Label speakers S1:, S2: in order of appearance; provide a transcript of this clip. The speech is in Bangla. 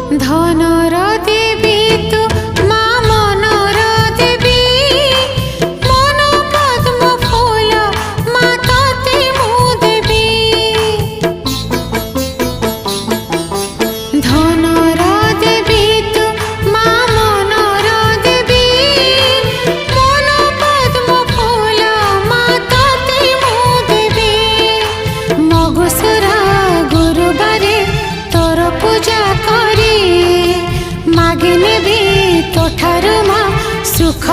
S1: ধনর দেবী তু মা মনর দেবী, মন পদ্ম ফুল মা ততে মু দেবী। ধনর দেবী তু মা মনর দেবী, মন পদ্ম ফুল মা ততে মু দেবী। মগুসুরা গুরুবারে তোর পূজা করি, মাগি নেবি তোঠারু মা সুখ।